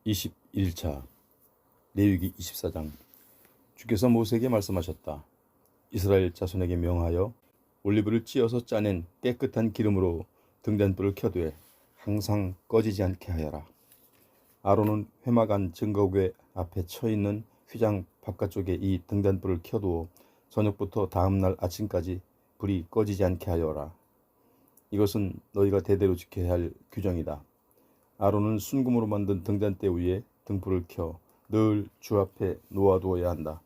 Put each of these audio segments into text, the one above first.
21차 레위기 24장. 주께서 모세에게 말씀하셨다. 이스라엘 자손에게 명하여 올리브를 찧어서 짜낸 깨끗한 기름으로 등잔불을 켜두에 항상 꺼지지 않게 하여라. 아론은 회막 안 증거궤 앞에 처있는 휘장 바깥쪽에 이 등잔불을 켜두어 저녁부터 다음날 아침까지 불이 꺼지지 않게 하여라. 이것은 너희가 대대로 지켜야 할 규정이다. 아론은 순금으로 만든 등잔대 위에 등불을 켜 늘 주 앞에 놓아두어야 한다.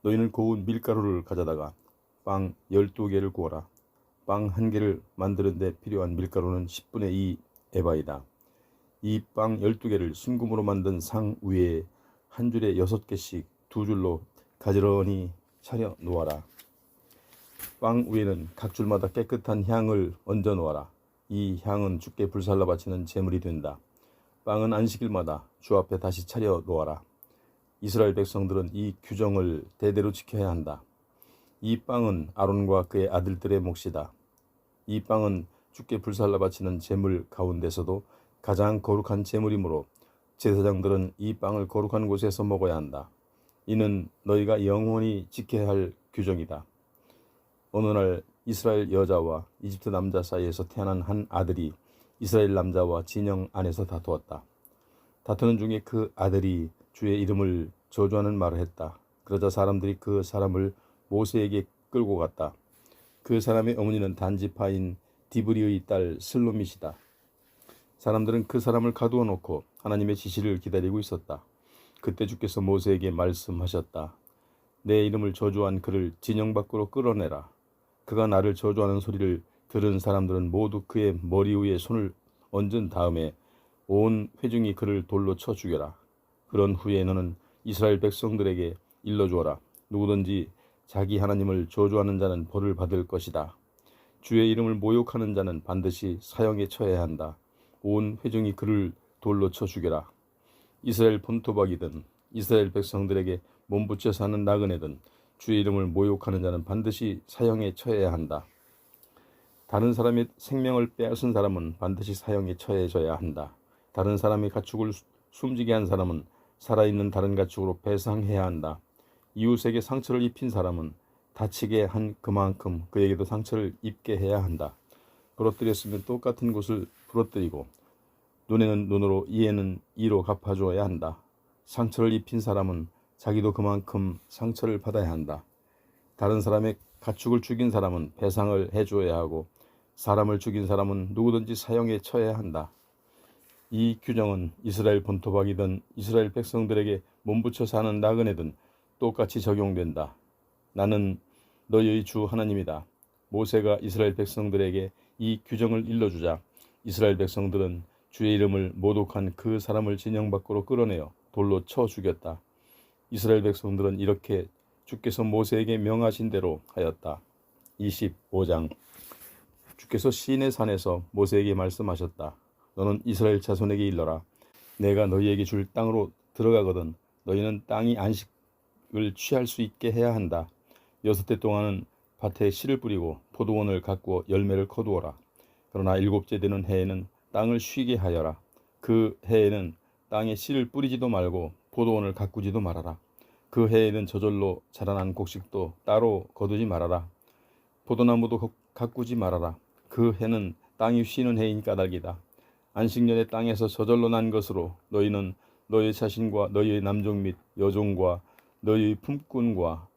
너희는 고운 밀가루를 가져다가 빵 12개를 구워라. 빵 1개를 만드는 데 필요한 밀가루는 10분의 2 에바이다. 이 빵 12개를 순금으로 만든 상 위에 한 줄에 6개씩 두 줄로 가지런히 차려 놓아라. 빵 위에는 각 줄마다 깨끗한 향을 얹어 놓아라. 이 향은 주께 불살라 바치는 제물이 된다. 빵은 안식일마다 주 앞에 다시 차려 놓아라. 이스라엘 백성들은 이 규정을 대대로 지켜야 한다. 이 빵은 아론과 그의 아들들의 몫이다. 이 빵은 주께 불살라 바치는 제물 가운데서도 가장 거룩한 제물이므로 제사장들은 이 빵을 거룩한 곳에서 먹어야 한다. 이는 너희가 영원히 지켜야 할 규정이다. 어느 날 이스라엘 여자와 이집트 남자 사이에서 태어난 한 아들이 이스라엘 남자와 진영 안에서 다투었다. 다투는 중에 그 아들이 주의 이름을 저주하는 말을 했다. 그러자 사람들이 그 사람을 모세에게 끌고 갔다. 그 사람의 어머니는 단지파인 디브리의 딸 슬로밋이다. 사람들은 그 사람을 가두어 놓고 하나님의 지시를 기다리고 있었다. 그때 주께서 모세에게 말씀하셨다. 내 이름을 저주한 그를 진영 밖으로 끌어내라. 그가 나를 저주하는 소리를 들은 사람들은 모두 그의 머리 위에 손을 얹은 다음에 온 회중이 그를 돌로 쳐 죽여라. 그런 후에 너는 이스라엘 백성들에게 일러주어라. 누구든지 자기 하나님을 저주하는 자는 벌을 받을 것이다. 주의 이름을 모욕하는 자는 반드시 사형에 처해야 한다. 온 회중이 그를 돌로 쳐 죽여라. 이스라엘 본토박이든 이스라엘 백성들에게 몸부쳐 사는 나그네든 주의 이름을 모욕하는 자는 반드시 사형에 처해야 한다. 다른 사람의 생명을 빼앗은 사람은 반드시 사형에 처해져야 한다. 다른 사람의 가축을 숨지게 한 사람은 살아있는 다른 가축으로 배상해야 한다. 이웃에게 상처를 입힌 사람은 다치게 한 그만큼 그에게도 상처를 입게 해야 한다. 부러뜨렸으면 똑같은 곳을 부러뜨리고 눈에는 눈으로 이에는 이로 갚아주어야 한다. 상처를 입힌 사람은 자기도 그만큼 상처를 받아야 한다. 다른 사람의 가축을 죽인 사람은 배상을 해주어야 하고 사람을 죽인 사람은 누구든지 사형에 처해야 한다. 이 규정은 이스라엘 본토박이든 이스라엘 백성들에게 몸부쳐 사는 나그네든 똑같이 적용된다. 나는 너희의 주 하나님이다. 모세가 이스라엘 백성들에게 이 규정을 일러주자 이스라엘 백성들은 주의 이름을 모독한 그 사람을 진영 밖으로 끌어내어 돌로 쳐 죽였다. 이스라엘 백성들은 이렇게 주께서 모세에게 명하신 대로 하였다. 25장. 주께서 시내 산에서 모세에게 말씀하셨다. 너는 이스라엘 자손에게 일러라. 내가 너희에게 줄 땅으로 들어가거든 너희는 땅이 안식을 취할 수 있게 해야 한다. 6해 동안은 밭에 씨를 뿌리고 포도원을 가꾸어 열매를 거두어라. 그러나 7째 되는 해에는 땅을 쉬게 하여라. 그 해에는 땅에 씨를 뿌리지도 말고 포도원을 가꾸지도 말아라. 그 해에는 저절로 자라난 곡식도 따로 거두지 말아라. 포도나무도 가꾸지 말아라. 그 해는 땅이 쉬는 해인 까닭이다. 안식년에 땅에서 저절로 난 것으로 너희는 너희 자신과 너희의 남종 및 여종과 너희의 품꾼과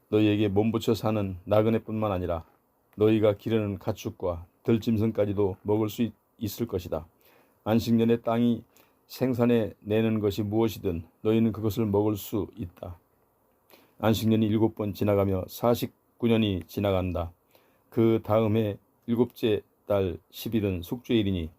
너희에게 몸부쳐 사는 나그네뿐만 아니라 너희가 기르는 가축과 들짐승까지도 먹을 수 있을 것이다. 안식년에 땅이 생산해 내는 것이 무엇이든 너희는 그것을 먹을 수 있다. 안식년이 7번 지나가며 49년이 지나간다. 그 다음에 7째 달 10일은 숙주일이니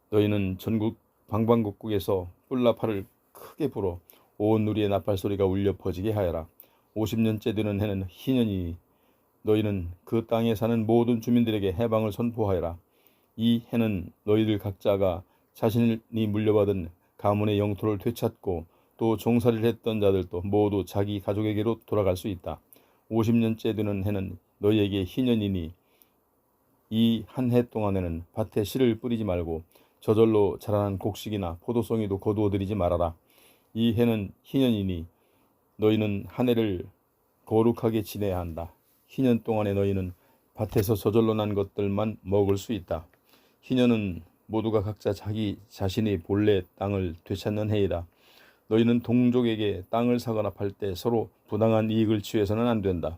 너희는 전국 방방곡곡에서 뿔나팔을 크게 불어 온 누리의 나팔 소리가 울려 퍼지게 하여라. 50년째 되는 해는 희년이니 너희는 그 땅에 사는 모든 주민들에게 해방을 선포하여라. 이 해는 너희들 각자가 자신이 물려받은 가문의 영토를 되찾고 또 종살이를 했던 자들도 모두 자기 가족에게로 돌아갈 수 있다. 50년째 되는 해는 너희에게 희년이니 이 한 해 동안에는 밭에 씨를 뿌리지 말고 저절로 자라난 곡식이나 포도송이도 거두어들이지 말아라. 이 해는 희년이니 너희는 한 해를 거룩하게 지내야 한다. 희년 동안에 너희는 밭에서 저절로 난 것들만 먹을 수 있다. 희년은 모두가 각자 자기 자신의 본래 땅을 되찾는 해이다. 너희는 동족에게 땅을 사거나 팔 때 서로 부당한 이익을 취해서는 안 된다.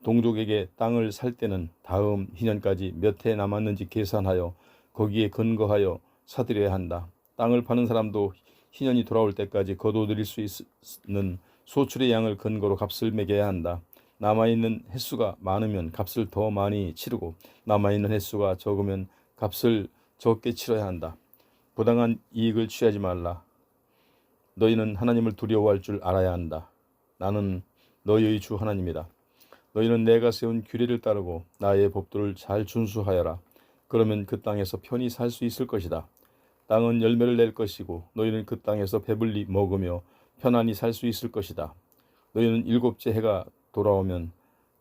동족에게 땅을 살 때는 다음 희년까지 몇 해 남았는지 계산하여 거기에 근거하여 사들여야 한다. 땅을 파는 사람도 희년이 돌아올 때까지 거둬들일 수 있는 소출의 양을 근거로 값을 매겨야 한다. 남아있는 횟수가 많으면 값을 더 많이 치르고 남아있는 횟수가 적으면 값을 적게 치러야 한다. 부당한 이익을 취하지 말라. 너희는 하나님을 두려워할 줄 알아야 한다. 나는 너희의 주 하나님이다. 너희는 내가 세운 규례를 따르고 나의 법도를 잘 준수하여라. 그러면 그 땅에서 편히 살 수 있을 것이다. 땅은 열매를 낼 것이고 너희는 그 땅에서 배불리 먹으며 편안히 살 수 있을 것이다. 너희는 일곱째 해가 돌아오면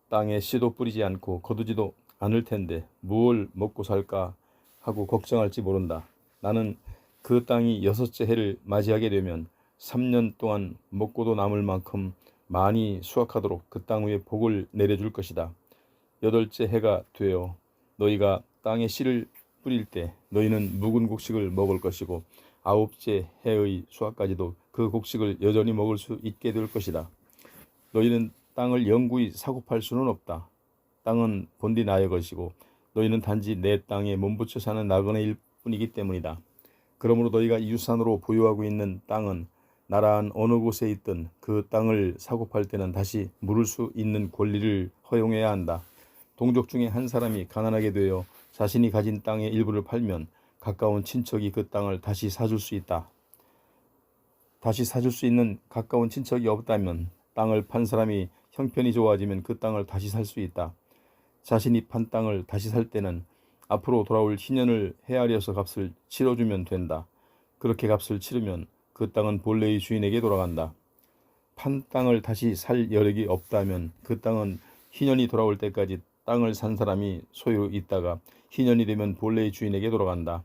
땅에 씨도 뿌리지 않고 거두지도 않을 텐데 무엇을 먹고 살까 하고 걱정할지 모른다. 나는 그 땅이 여섯째 해를 맞이하게 되면 3년 동안 먹고도 남을 만큼 많이 수확하도록 그 땅 위에 복을 내려줄 것이다. 여덟째 해가 되어 너희가 땅에 씨를 뿌릴 때 너희는 묵은 곡식을 먹을 것이고 아홉째 해의 수확까지도 그 곡식을 여전히 먹을 수 있게 될 것이다. 너희는 땅을 영구히 사고팔 수는 없다. 땅은 본디 나의 것이고 너희는 단지 내 땅에 몸붙여 사는 나그네일 뿐이기 때문이다. 그러므로 너희가 유산으로 보유하고 있는 땅은 나라한 어느 곳에 있든 그 땅을 사고팔 때는 다시 물을 수 있는 권리를 허용해야 한다. 동족 중에 한 사람이 가난하게 되어 자신이 가진 땅의 일부를 팔면 가까운 친척이 그 땅을 다시 사줄 수 있다. 다시 사줄 수 있는 가까운 친척이 없다면 땅을 판 사람이 형편이 좋아지면 그 땅을 다시 살 수 있다. 자신이 판 땅을 다시 살 때는 앞으로 돌아올 희년을 헤아려서 값을 치러주면 된다. 그렇게 값을 치르면 그 땅은 본래의 주인에게 돌아간다. 판 땅을 다시 살 여력이 없다면 그 땅은 희년이 돌아올 때까지 땅을 산 사람이 소유 있다가 희년이 되면 본래의 주인에게 돌아간다.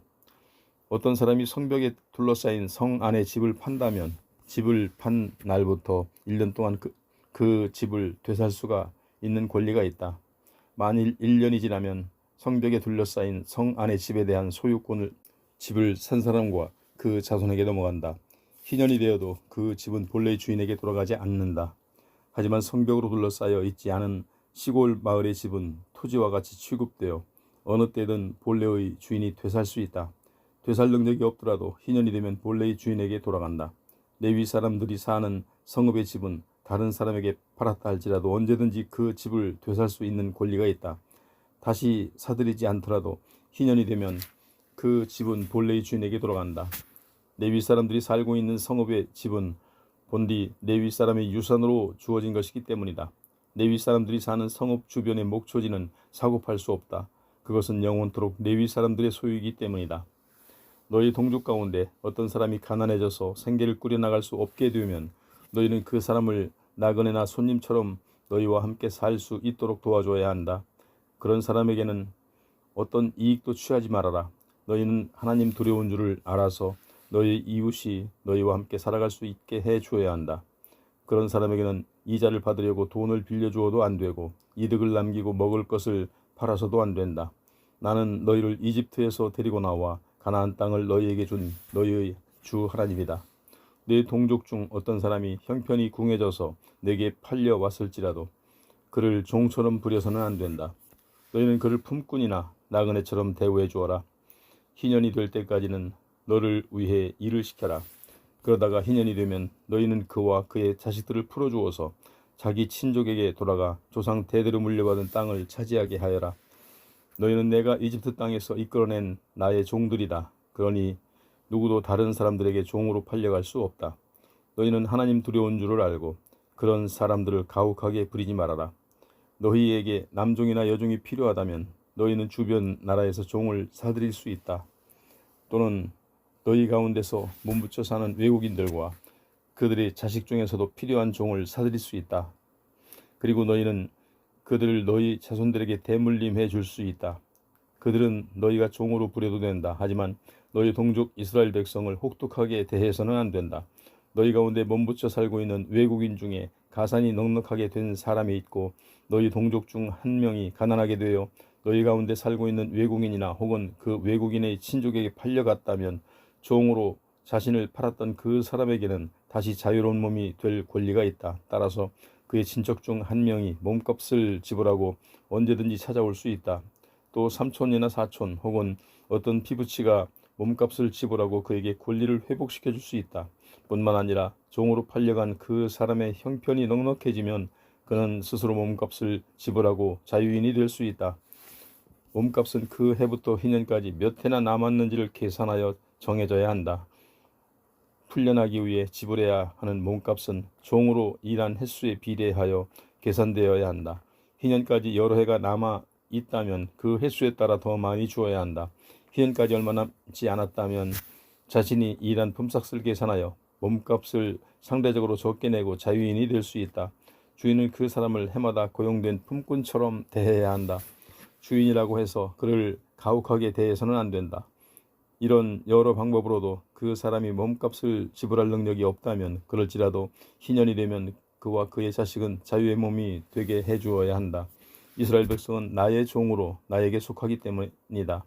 어떤 사람이 성벽에 둘러싸인 성 안에 집을 판다면 집을 판 날부터 1년 동안 그 집을 되살 수가 있는 권리가 있다. 만일 1년이 지나면 성벽에 둘러싸인 성 안의 집에 대한 소유권을 집을 산 사람과 그 자손에게 넘어간다. 희년이 되어도 그 집은 본래의 주인에게 돌아가지 않는다. 하지만 성벽으로 둘러싸여 있지 않은 시골 마을의 집은 토지와 같이 취급되어 어느 때든 본래의 주인이 되살 수 있다. 되살 능력이 없더라도 희년이 되면 본래의 주인에게 돌아간다. 레위 사람들이 사는 성읍의 집은 다른 사람에게 팔았다 할지라도 언제든지 그 집을 되살 수 있는 권리가 있다. 다시 사들이지 않더라도 희년이 되면 그 집은 본래의 주인에게 돌아간다. 레위 사람들이 살고 있는 성읍의 집은 본디 레위 사람의 유산으로 주어진 것이기 때문이다. 레위 사람들이 사는 성읍 주변의 목초지는 사고팔 수 없다. 그것은 영원토록 레위 사람들의 소유이기 때문이다. 너희 동족 가운데 어떤 사람이 가난해져서 생계를 꾸려나갈 수 없게 되면 너희는 그 사람을 나그네나 손님처럼 너희와 함께 살 수 있도록 도와줘야 한다. 그런 사람에게는 어떤 이익도 취하지 말아라. 너희는 하나님 두려운 줄을 알아서 너희 이웃이 너희와 함께 살아갈 수 있게 해주어야 한다. 그런 사람에게는 이자를 받으려고 돈을 빌려주어도 안 되고 이득을 남기고 먹을 것을 팔아서도 안 된다. 나는 너희를 이집트에서 데리고 나와 가나안 땅을 너희에게 준 너희의 주 하나님이다. 내 동족 중 어떤 사람이 형편이 궁해져서 내게 팔려왔을지라도 그를 종처럼 부려서는 안 된다. 너희는 그를 품꾼이나 나그네처럼 대우해 주어라. 희년이 될 때까지는 너를 위해 일을 시켜라. 그러다가 희년이 되면 너희는 그와 그의 자식들을 풀어주어서 자기 친족에게 돌아가 조상 대대로 물려받은 땅을 차지하게 하여라. 너희는 내가 이집트 땅에서 이끌어낸 나의 종들이다. 그러니 누구도 다른 사람들에게 종으로 팔려갈 수 없다. 너희는 하나님 두려운 줄을 알고 그런 사람들을 가혹하게 부리지 말아라. 너희에게 남종이나 여종이 필요하다면 너희는 주변 나라에서 종을 사들일 수 있다. 또는 너희 가운데서 몸붙여 사는 외국인들과 그들의 자식 중에서도 필요한 종을 사들일 수 있다. 그리고 너희는 그들을 너희 자손들에게 대물림해 줄 수 있다. 그들은 너희가 종으로 부려도 된다. 하지만 너희 동족 이스라엘 백성을 혹독하게 대해서는 안 된다. 너희 가운데 몸붙여 살고 있는 외국인 중에 가산이 넉넉하게 된 사람이 있고 너희 동족 중 한 명이 가난하게 되어 너희 가운데 살고 있는 외국인이나 혹은 그 외국인의 친족에게 팔려갔다면 종으로 자신을 팔았던 그 사람에게는 다시 자유로운 몸이 될 권리가 있다. 따라서 그의 친척 중 한 명이 몸값을 지불하고 언제든지 찾아올 수 있다. 또 삼촌이나 사촌 혹은 어떤 피부치가 몸값을 지불하고 그에게 권리를 회복시켜 줄 수 있다. 뿐만 아니라 종으로 팔려간 그 사람의 형편이 넉넉해지면 그는 스스로 몸값을 지불하고 자유인이 될 수 있다. 몸값은 그 해부터 희년까지 몇 해나 남았는지를 계산하여 정해져야 한다. 풀려나기 위해 지불해야 하는 몸값은 종으로 일한 횟수에 비례하여 계산되어야 한다. 희년까지 여러 해가 남아 있다면 그 횟수에 따라 더 많이 주어야 한다. 희년까지 얼마 남지 않았다면 자신이 일한 품삯을 계산하여 몸값을 상대적으로 적게 내고 자유인이 될 수 있다. 주인은 그 사람을 해마다 고용된 품꾼처럼 대해야 한다. 주인이라고 해서 그를 가혹하게 대해서는 안 된다. 이런 여러 방법으로도 그 사람이 몸값을 지불할 능력이 없다면 그럴지라도 희년이 되면 그와 그의 자식은 자유의 몸이 되게 해주어야 한다. 이스라엘 백성은 나의 종으로 나에게 속하기 때문이다.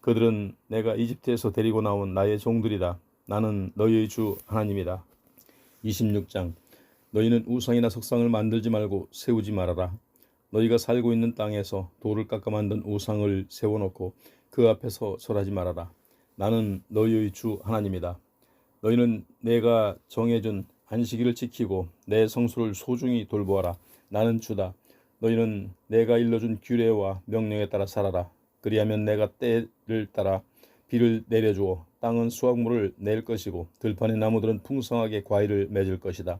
그들은 내가 이집트에서 데리고 나온 나의 종들이다. 나는 너희의 주 하나님이다. 26장 너희는 우상이나 석상을 만들지 말고 세우지 말아라. 너희가 살고 있는 땅에서 돌을 깎아 만든 우상을 세워놓고 그 앞에서 절하지 말아라. 나는 너희의 주 하나님이다. 너희는 내가 정해준 안식일을 지키고 내 성수를 소중히 돌보아라. 나는 주다. 너희는 내가 일러준 규례와 명령에 따라 살아라. 그리하면 내가 때를 따라 비를 내려주어 땅은 수확물을 낼 것이고 들판의 나무들은 풍성하게 과일을 맺을 것이다.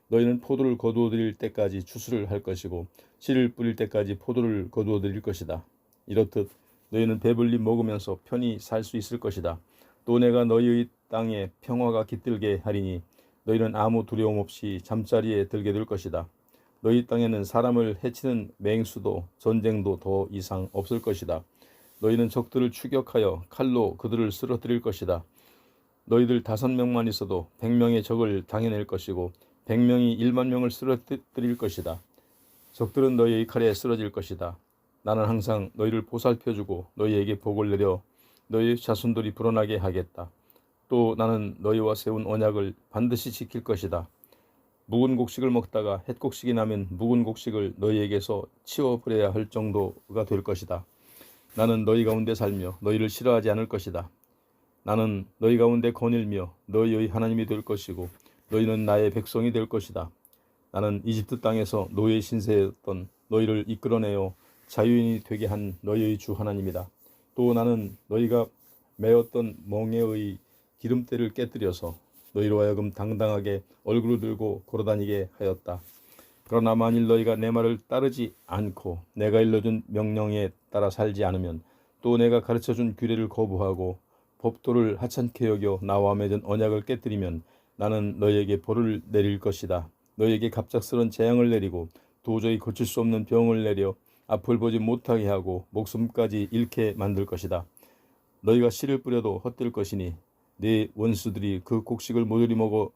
너희는 포도를 거두어 드릴 때까지 추수를 할 것이고 씨를 뿌릴 때까지 포도를 거두어 드릴 것이다. 이렇듯 너희는 배불리 먹으면서 편히 살 수 있을 것이다. 또 내가 너희의 땅에 평화가 깃들게 하리니 너희는 아무 두려움 없이 잠자리에 들게 될 것이다. 너희 땅에는 사람을 해치는 맹수도 전쟁도 더 이상 없을 것이다. 너희는 적들을 추격하여 칼로 그들을 쓰러뜨릴 것이다. 너희들 5명만 있어도 100명의 적을 당해낼 것이고 100명이 1만 명을 쓰러뜨릴 것이다. 적들은 너희의 칼에 쓰러질 것이다. 나는 항상 너희를 보살펴주고 너희에게 복을 내려 너희의 자손들이 불어나게 하겠다. 또 나는 너희와 세운 언약을 반드시 지킬 것이다. 묵은 곡식을 먹다가 햇곡식이 나면 묵은 곡식을 너희에게서 치워버려야 할 정도가 될 것이다. 나는 너희 가운데 살며 너희를 싫어하지 않을 것이다. 나는 너희 가운데 거닐며 너희의 하나님이 될 것이고 너희는 나의 백성이 될 것이다. 나는 이집트 땅에서 노예 신세였던 너희를 이끌어내어 자유인이 되게 한 너희의 주 하나님이다. 또 나는 너희가 메었던 멍에의 기름때를 깨뜨려서 너희로 하여금 당당하게 얼굴을 들고 걸어다니게 하였다. 그러나 만일 너희가 내 말을 따르지 않고 내가 일러준 명령에 따라 살지 않으면 또 내가 가르쳐준 규례를 거부하고 법도를 하찮게 여겨 나와 맺은 언약을 깨뜨리면 나는 너희에게 벌을 내릴 것이다. 너희에게 갑작스런 재앙을 내리고 도저히 고칠 수 없는 병을 내려 앞을 보지 못하게 하고 목숨까지 잃게 만들 것이다. 너희가 씨를 뿌려도 헛될 것이니 네 원수들이 그 곡식을 모조리 먹어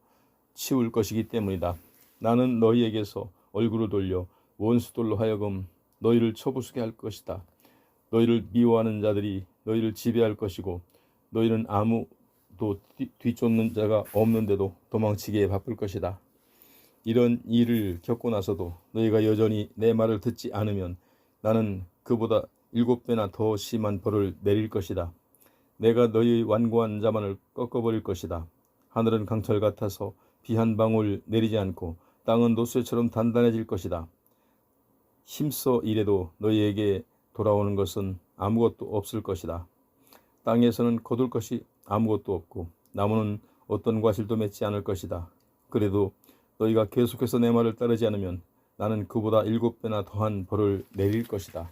치울 것이기 때문이다. 나는 너희에게서 얼굴을 돌려 원수들로 하여금 너희를 쳐부수게 할 것이다. 너희를 미워하는 자들이 너희를 지배할 것이고 너희는 아무도 뒤쫓는 자가 없는데도 도망치기에 바쁠 것이다. 이런 일을 겪고 나서도 너희가 여전히 내 말을 듣지 않으면 나는 그보다 7배나 더 심한 벌을 내릴 것이다. 내가 너희의 완고한 자만을 꺾어버릴 것이다. 하늘은 강철 같아서 비 한 방울 내리지 않고 땅은 노쇠처럼 단단해질 것이다. 힘써 일해도 너희에게 돌아오는 것은 아무것도 없을 것이다. 땅에서는 거둘 것이 아무것도 없고 나무는 어떤 과실도 맺지 않을 것이다. 그래도 너희가 계속해서 내 말을 따르지 않으면 나는 그보다 7배나 더한 벌을 내릴 것이다.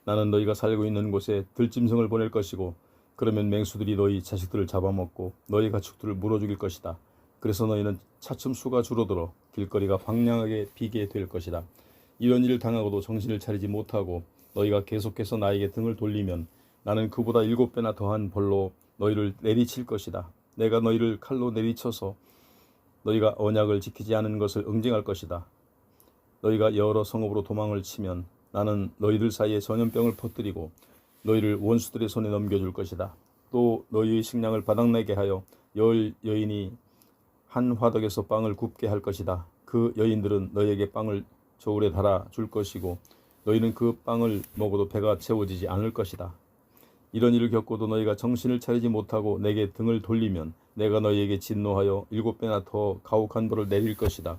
나는 너희가 살고 있는 곳에 들짐승을 보낼 것이고 그러면 맹수들이 너희 자식들을 잡아먹고 너희 가축들을 물어 죽일 것이다. 그래서 너희는 차츰 수가 줄어들어 길거리가 황량하게 비게 될 것이다. 이런 일을 당하고도 정신을 차리지 못하고 너희가 계속해서 나에게 등을 돌리면 나는 그보다 7배나 더한 벌로 너희를 내리칠 것이다. 내가 너희를 칼로 내리쳐서 너희가 언약을 지키지 않은 것을 응징할 것이다. 너희가 여러 성읍으로 도망을 치면 나는 너희들 사이에 전염병을 퍼뜨리고 너희를 원수들의 손에 넘겨줄 것이다. 또 너희의 식량을 바닥나게 하여 열 여인이 한 화덕에서 빵을 굽게 할 것이다. 그 여인들은 너희에게 빵을 저울에 달아 줄 것이고 너희는 그 빵을 먹어도 배가 채워지지 않을 것이다. 이런 일을 겪고도 너희가 정신을 차리지 못하고 내게 등을 돌리면 내가 너희에게 진노하여 7배나 더 가혹한 벌을 내릴 것이다.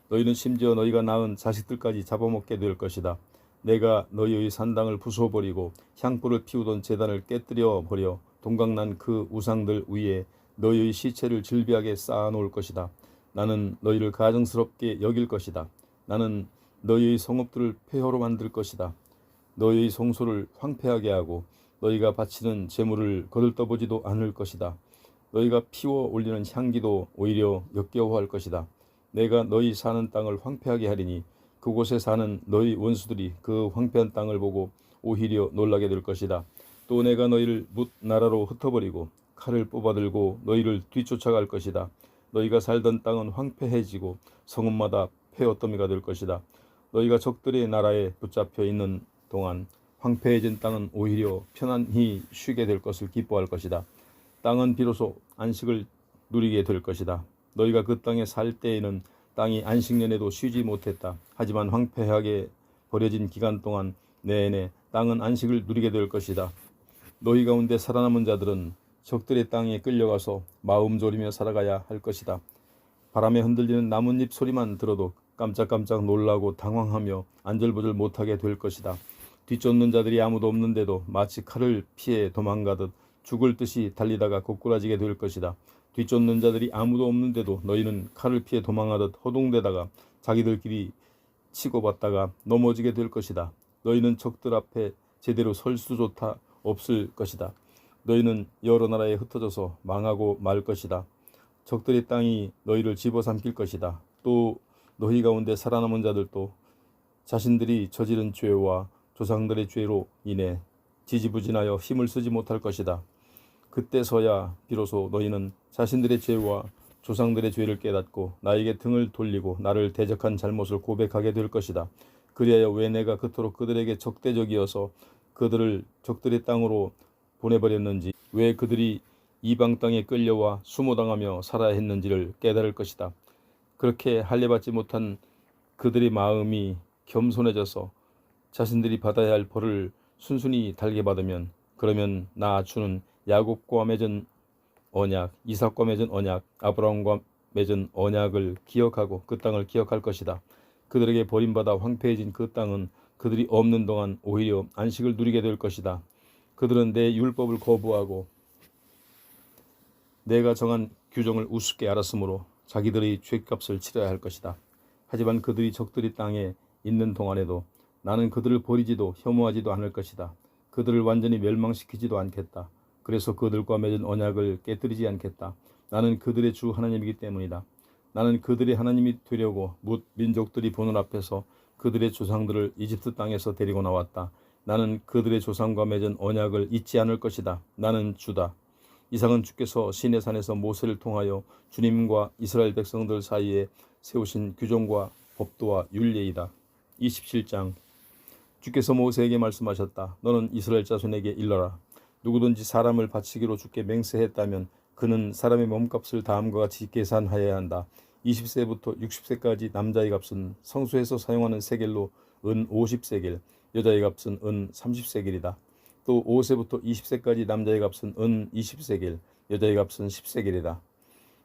너희는 심지어 너희가 낳은 자식들까지 잡아먹게 될 것이다. 내가 너희의 산당을 부숴버리고 향불을 피우던 제단을 깨뜨려 버려 동강난 그 우상들 위에 너희의 시체를 즐비하게 쌓아놓을 것이다. 나는 너희를 가증스럽게 여길 것이다. 나는 너희의 성읍들을 폐허로 만들 것이다. 너희의 성소를 황폐하게 하고 너희가 바치는 제물을 거들떠보지도 않을 것이다. 너희가 피워 올리는 향기도 오히려 역겨워할 것이다. 내가 너희 사는 땅을 황폐하게 하리니 그곳에 사는 너희 원수들이 그 황폐한 땅을 보고 오히려 놀라게 될 것이다. 또 내가 너희를 뭇 나라로 흩어버리고 칼을 뽑아들고 너희를 뒤쫓아갈 것이다. 너희가 살던 땅은 황폐해지고 성읍마다 폐허더미가 될 것이다. 너희가 적들의 나라에 붙잡혀 있는 동안 황폐해진 땅은 오히려 편안히 쉬게 될 것을 기뻐할 것이다. 땅은 비로소 안식을 누리게 될 것이다. 너희가 그 땅에 살 때에는 땅이 안식년에도 쉬지 못했다. 하지만 황폐하게 버려진 기간 동안 내내 땅은 안식을 누리게 될 것이다. 너희 가운데 살아남은 자들은 적들의 땅에 끌려가서 마음 졸이며 살아가야 할 것이다. 바람에 흔들리는 나뭇잎 소리만 들어도 깜짝깜짝 놀라고 당황하며 안절부절 못하게 될 것이다. 뒤쫓는 자들이 아무도 없는데도 마치 칼을 피해 도망가듯 죽을 듯이 달리다가 고꾸라지게 될 것이다. 뒤쫓는 자들이 아무도 없는데도 너희는 칼을 피해 도망하듯 허둥대다가 자기들끼리 치고받다가 넘어지게 될 것이다. 너희는 적들 앞에 제대로 설 수조차 없을 것이다. 너희는 여러 나라에 흩어져서 망하고 말 것이다. 적들의 땅이 너희를 집어삼킬 것이다. 또 너희 가운데 살아남은 자들도 자신들이 저지른 죄와 조상들의 죄로 인해 지지부진하여 힘을 쓰지 못할 것이다. 그때서야 비로소 너희는 자신들의 죄와 조상들의 죄를 깨닫고 나에게 등을 돌리고 나를 대적한 잘못을 고백하게 될 것이다. 그리하여 왜 내가 그토록 그들에게 적대적이어서 그들을 적들의 땅으로 보내버렸는지, 왜 그들이 이방 땅에 끌려와 수모당하며 살아야 했는지를 깨달을 것이다. 그렇게 할례받지 못한 그들의 마음이 겸손해져서 자신들이 받아야 할 벌을 순순히 달게 받으면, 그러면 나 주는 야곱과 맺은 언약, 이삭과 맺은 언약, 아브라함과 맺은 언약을 기억하고 그 땅을 기억할 것이다. 그들에게 버림받아 황폐해진 그 땅은 그들이 없는 동안 오히려 안식을 누리게 될 것이다. 그들은 내 율법을 거부하고 내가 정한 규정을 우습게 알았으므로 자기들의 죄값을 치러야 할 것이다. 하지만 그들이 적들이 땅에 있는 동안에도 나는 그들을 버리지도 혐오하지도 않을 것이다. 그들을 완전히 멸망시키지도 않겠다. 그래서 그들과 맺은 언약을 깨뜨리지 않겠다. 나는 그들의 주 하나님이기 때문이다. 나는 그들의 하나님이 되려고 뭇 민족들이 보는 앞에서 그들의 조상들을 이집트 땅에서 데리고 나왔다. 나는 그들의 조상과 맺은 언약을 잊지 않을 것이다. 나는 주다. 이상은 주께서 시내산에서 모세를 통하여 주님과 이스라엘 백성들 사이에 세우신 규정과 법도와 율례이다. 27장. 주께서 모세에게 말씀하셨다. 너는 이스라엘 자손에게 일러라. 누구든지 사람을 바치기로 주께 맹세했다면 그는 사람의 몸값을 다음과 같이 계산하여야 한다. 20세부터 60세까지 남자의 값은 성소에서 사용하는 세겔로 은 50세겔, 여자의 값은 은 30세겔이다. 또 5세부터 20세까지 남자의 값은 은 20세겔, 여자의 값은 10세겔이다.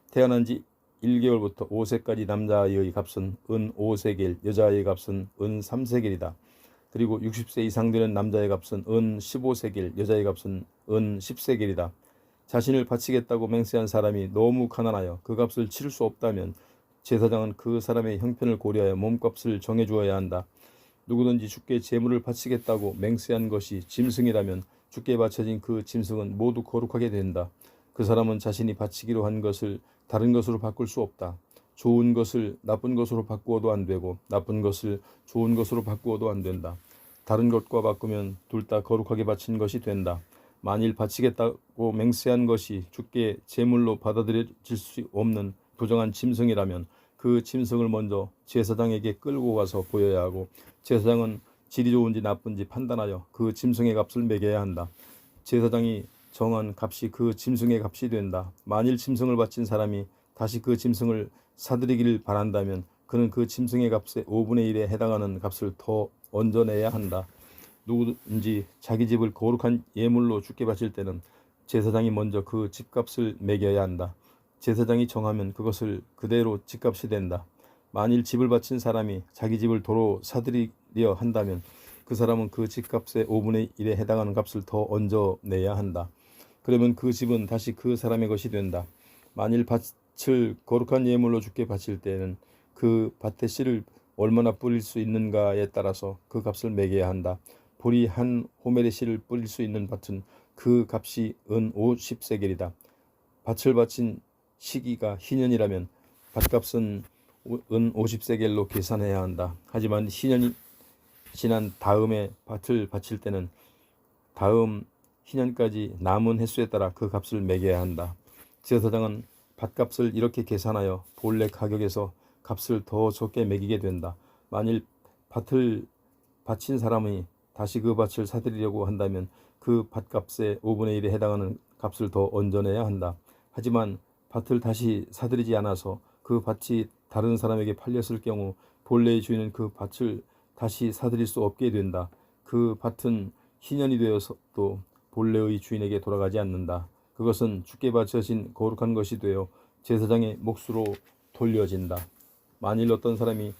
태어난 지 1개월부터 5세까지 남자의 값은 은 5세겔, 여자의 값은 은 3세겔이다. 그리고 60세 이상 되는 남자의 값은 은 15세겔, 여자의 값은 은 10세겔이다. 자신을 바치겠다고 맹세한 사람이 너무 가난하여 그 값을 치를 수 없다면 제사장은 그 사람의 형편을 고려하여 몸값을 정해주어야 한다. 누구든지 주께 제물을 바치겠다고 맹세한 것이 짐승이라면 주께 바쳐진 그 짐승은 모두 거룩하게 된다. 그 사람은 자신이 바치기로 한 것을 다른 것으로 바꿀 수 없다. 좋은 것을 나쁜 것으로 바꾸어도 안 되고 나쁜 것을 좋은 것으로 바꾸어도 안 된다. 다른 것과 바꾸면 둘 다 거룩하게 바친 것이 된다. 만일 바치겠다고 맹세한 것이 주께 제물로 받아들여질 수 없는 부정한 짐승이라면 그 짐승을 먼저 제사장에게 끌고 가서 보여야 하고 제사장은 질이 좋은지 나쁜지 판단하여 그 짐승의 값을 매겨야 한다. 제사장이 정한 값이 그 짐승의 값이 된다. 만일 짐승을 바친 사람이 다시 그 짐승을 사들이기를 바란다면 그는 그 짐승의 값의 5분의 1에 해당하는 값을 더 얹어내야 한다. 누구든지 자기 집을 거룩한 예물로 주께 바칠 때는 제사장이 먼저 그 집값을 매겨야 한다. 제사장이 정하면 그것을 그대로 집값이 된다. 만일 집을 바친 사람이 자기 집을 도로 사들이려 한다면 그 사람은 그 집값의 5분의 1에 해당하는 값을 더 얹어내야 한다. 그러면 그 집은 다시 그 사람의 것이 된다. 만일 밭을 거룩한 예물로 주께 바칠 때는 그 밭의 씨를 얼마나 뿌릴 수 있는가에 따라서 그 값을 매겨야 한다. 보리 한 호멜의 씨를 뿌릴 수 있는 밭은 그 값이 은 50세겔이다. 밭을 바친 시기가 희년이라면 밭값은 은 50세겔로 계산해야 한다. 하지만 희년이 지난 다음에 밭을 바칠 때는 다음 희년까지 남은 횟수에 따라 그 값을 매겨야 한다. 제사장은 밭값을 이렇게 계산하여 본래 가격에서 값을 더 적게 매기게 된다. 만일 밭을 바친 사람이 다시 그 밭을 사들이려고 한다면 그 밭값의 5분의 1에 해당하는 값을 더 얹어내야 한다. 하지만 밭을 다시 사들이지 않아서 그 밭이 다른 사람에게 팔렸을 경우 본래의 주인은 그 밭을 다시 사들일 수 없게 된다. 그 밭은 희년이 되어서도 본래의 주인에게 돌아가지 않는다. 그것은 주께 바쳐진 거룩한 것이 되어 제사장의 몫으로 돌려진다. 만일 어떤 사람이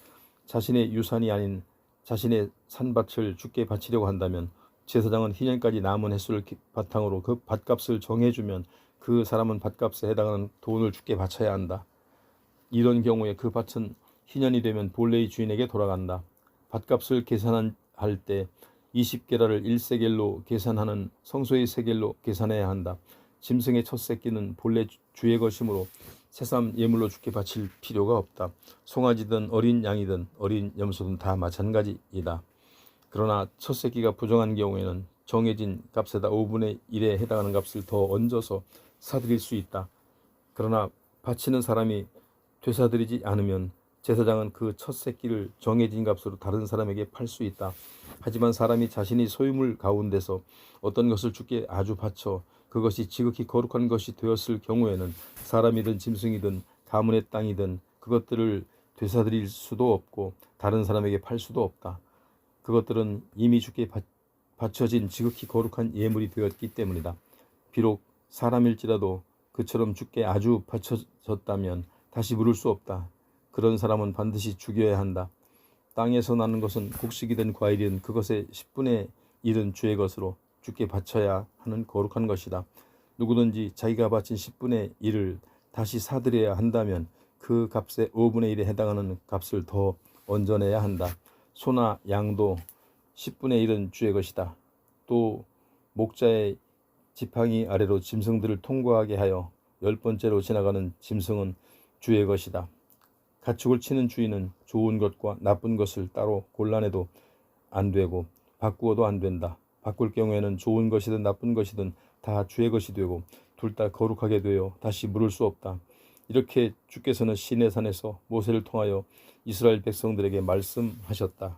자신의 유산이 아닌 자신의 산밭을 주께 바치려고 한다면 제사장은 희년까지 남은 횟수를 바탕으로 그 밭값을 정해주면 그 사람은 밭값에 해당하는 돈을 주께 바쳐야 한다. 이런 경우에 그 밭은 희년이 되면 본래의 주인에게 돌아간다. 밭값을 계산할 때 20게라를 1세겔로 계산하는 성소의 세겔로 계산해야 한다. 짐승의 첫 새끼는 본래 주의 것이므로 새삼 예물로 주께 바칠 필요가 없다. 송아지든 어린 양이든 어린 염소든 다 마찬가지이다. 그러나 첫 새끼가 부정한 경우에는 정해진 값에다 5분의 1에 해당하는 값을 더 얹어서 사들일 수 있다. 그러나 바치는 사람이 되사들이지 않으면 제사장은 그 첫 새끼를 정해진 값으로 다른 사람에게 팔 수 있다. 하지만 사람이 자신이 소유물 가운데서 어떤 것을 주께 아주 바쳐 그것이 지극히 거룩한 것이 되었을 경우에는 사람이든 짐승이든 가문의 땅이든 그것들을 되사들일 수도 없고 다른 사람에게 팔 수도 없다. 그것들은 이미 주께 바쳐진 지극히 거룩한 예물이 되었기 때문이다. 비록 사람일지라도 그처럼 주께 아주 바쳐졌다면 다시 물을 수 없다. 그런 사람은 반드시 죽여야 한다. 땅에서 나는 것은 곡식이든 과일이든 그것의 10분의 1은 주의 것으로 주께 바쳐야 하는 거룩한 것이다. 누구든지 자기가 바친 10분의 1을 다시 사들여야 한다면 그 값의 5분의 1에 해당하는 값을 더 얹어내야 한다. 소나 양도 10분의 1은 주의 것이다. 또 목자의 지팡이 아래로 짐승들을 통과하게 하여 10번째로 지나가는 짐승은 주의 것이다. 가축을 치는 주인은 좋은 것과 나쁜 것을 따로 골라내도 안 되고 바꾸어도 안 된다. 바꿀 경우에는 좋은 것이든 나쁜 것이든 다 주의 것이 되고 둘 다 거룩하게 되어 다시 물을 수 없다. 이렇게 주께서는 시내산에서 모세를 통하여 이스라엘 백성들에게 말씀하셨다.